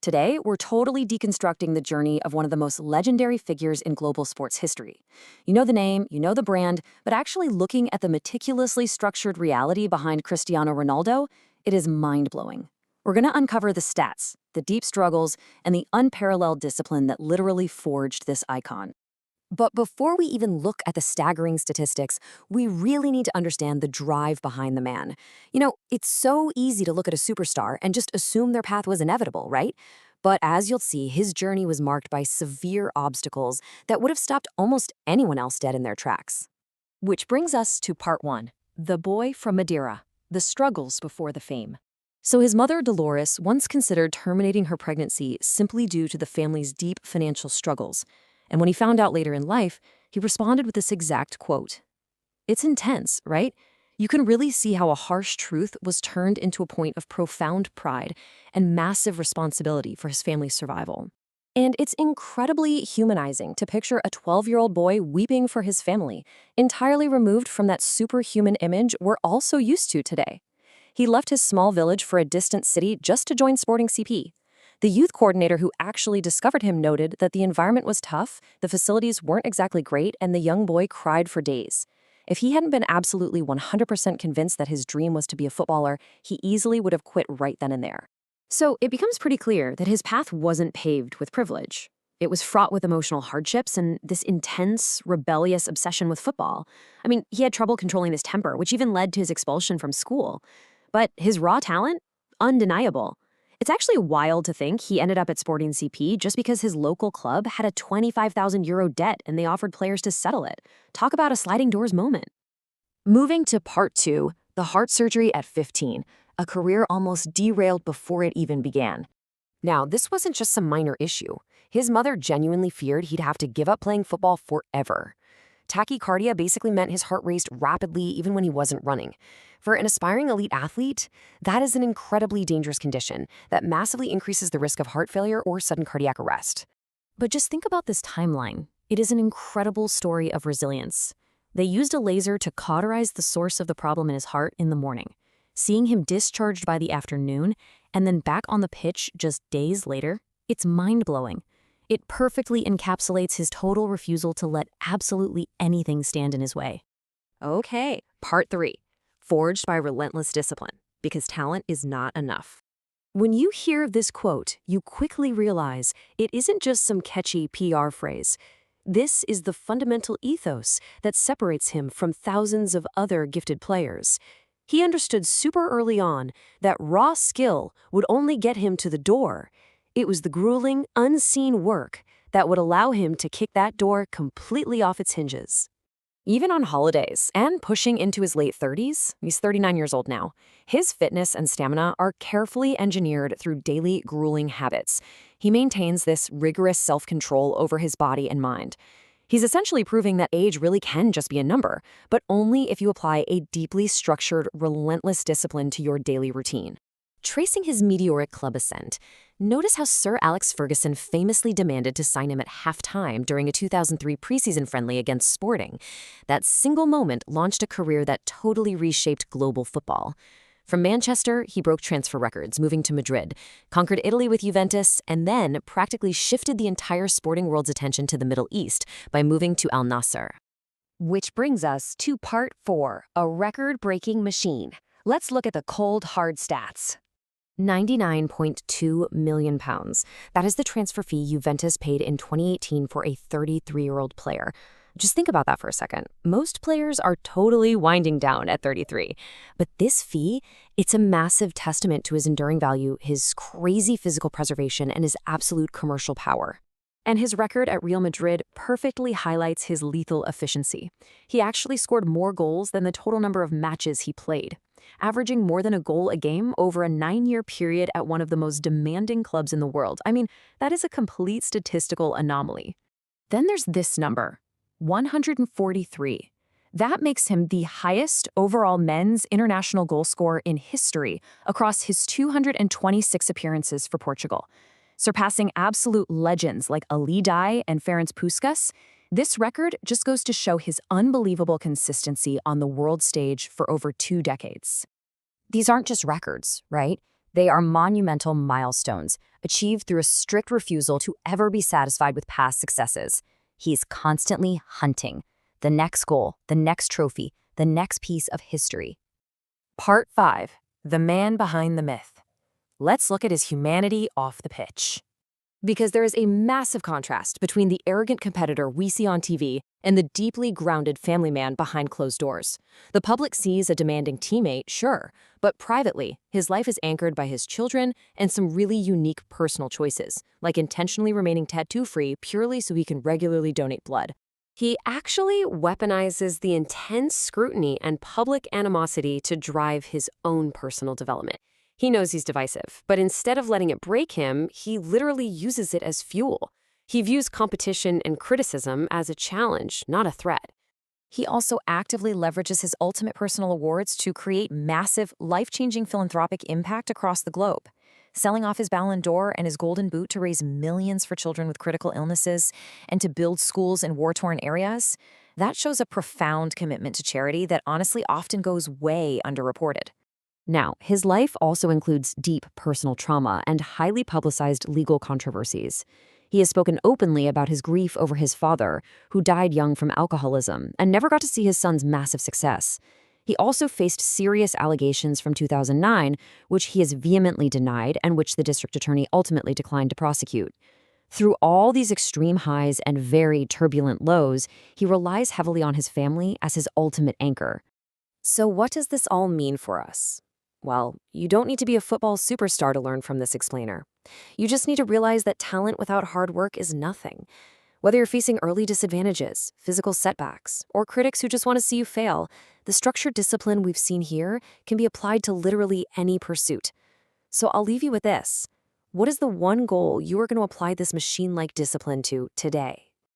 Today, we're totally deconstructing the journey of one of the most legendary figures in global sports history. You know the name, you know the brand, but actually looking at the meticulously structured reality behind Cristiano Ronaldo, it is mind-blowing. We're going to uncover the stats, the deep struggles, and the unparalleled discipline that literally forged this icon. But before we even look at the staggering statistics, we really need to understand the drive behind the man. It's so easy to look at a superstar and just assume their path was inevitable, right? But as you'll see, his journey was marked by severe obstacles that would have stopped almost anyone else dead in their tracks. Which brings us to part one, the boy from Madeira, the struggles before the fame. So his mother, Dolores, once considered terminating her pregnancy simply due to the family's deep financial struggles. And when he found out later in life, he responded with this exact quote. It's intense, right? You can really see how a harsh truth was turned into a point of profound pride and massive responsibility for his family's survival. And it's incredibly humanizing to picture a 12-year-old boy weeping for his family, entirely removed from that superhuman image we're all so used to today. He left his small village for a distant city just to join Sporting CP. The youth coordinator who actually discovered him noted that the environment was tough, the facilities weren't exactly great, and the young boy cried for days. If he hadn't been absolutely 100% convinced that his dream was to be a footballer, he easily would have quit right then and there. So it becomes pretty clear that his path wasn't paved with privilege. It was fraught with emotional hardships and this intense, rebellious obsession with football. He had trouble controlling his temper, which even led to his expulsion from school. But his raw talent? Undeniable. It's actually wild to think he ended up at Sporting CP just because his local club had a €25,000 debt and they offered players to settle it. Talk about a sliding doors moment. Moving to part two, the heart surgery at 15, a career almost derailed before it even began. Now, this wasn't just some minor issue. His mother genuinely feared he'd have to give up playing football forever. Tachycardia basically meant his heart raced rapidly even when he wasn't running. For an aspiring elite athlete, that is an incredibly dangerous condition that massively increases the risk of heart failure or sudden cardiac arrest. But just think about this timeline. It is an incredible story of resilience. They used a laser to cauterize the source of the problem in his heart in the morning. Seeing him discharged by the afternoon and then back on the pitch just days later, it's mind-blowing. It perfectly encapsulates his total refusal to let absolutely anything stand in his way. Okay, part three. Forged by relentless discipline, because talent is not enough. When you hear this quote, you quickly realize it isn't just some catchy PR phrase. This is the fundamental ethos that separates him from thousands of other gifted players. He understood super early on that raw skill would only get him to the door. It was the grueling, unseen work that would allow him to kick that door completely off its hinges. Even on holidays and pushing into his late 30s, he's 39 years old now, his fitness and stamina are carefully engineered through daily grueling habits. He maintains this rigorous self-control over his body and mind. He's essentially proving that age really can just be a number, but only if you apply a deeply structured, relentless discipline to your daily routine. Tracing his meteoric club ascent, notice how Sir Alex Ferguson famously demanded to sign him at halftime during a 2003 preseason friendly against Sporting. That single moment launched a career that totally reshaped global football. From Manchester, he broke transfer records, moving to Madrid, conquered Italy with Juventus, and then practically shifted the entire sporting world's attention to the Middle East by moving to Al Nassr. Which brings us to part four, a record-breaking machine. Let's look at the cold, hard stats. £99.2 million. That is the transfer fee Juventus paid in 2018 for a 33-year-old player. Just think about that for a second. Most players are totally winding down at 33. But this fee, it's a massive testament to his enduring value, his crazy physical preservation, and his absolute commercial power. And his record at Real Madrid perfectly highlights his lethal efficiency. He actually scored more goals than the total number of matches he played, averaging more than a goal a game over a 9-year period at one of the most demanding clubs in the world. That is a complete statistical anomaly. Then there's this number, 143. That makes him the highest overall men's international goal scorer in history across his 226 appearances for Portugal. Surpassing absolute legends like Ali Dai and Ferenc Puskas, this record just goes to show his unbelievable consistency on the world stage for over 2 decades. These aren't just records, right? They are monumental milestones, achieved through a strict refusal to ever be satisfied with past successes. He's constantly hunting. The next goal, the next trophy, the next piece of history. Part 5. The man behind the myth. Let's look at his humanity off the pitch. Because there is a massive contrast between the arrogant competitor we see on TV and the deeply grounded family man behind closed doors. The public sees a demanding teammate, sure, but privately, his life is anchored by his children and some really unique personal choices, like intentionally remaining tattoo-free purely so he can regularly donate blood. He actually weaponizes the intense scrutiny and public animosity to drive his own personal development. He knows he's divisive, but instead of letting it break him, he literally uses it as fuel. He views competition and criticism as a challenge, not a threat. He also actively leverages his ultimate personal awards to create massive, life-changing philanthropic impact across the globe. Selling off his Ballon d'Or and his Golden Boot to raise millions for children with critical illnesses and to build schools in war-torn areas, that shows a profound commitment to charity that honestly often goes way underreported. Now, his life also includes deep personal trauma and highly publicized legal controversies. He has spoken openly about his grief over his father, who died young from alcoholism and never got to see his son's massive success. He also faced serious allegations from 2009, which he has vehemently denied and which the district attorney ultimately declined to prosecute. Through all these extreme highs and very turbulent lows, he relies heavily on his family as his ultimate anchor. So what does this all mean for us? Well, you don't need to be a football superstar to learn from this explainer. You just need to realize that talent without hard work is nothing. Whether you're facing early disadvantages, physical setbacks, or critics who just want to see you fail, the structured discipline we've seen here can be applied to literally any pursuit. So I'll leave you with this. What is the one goal you are going to apply this machine-like discipline to today?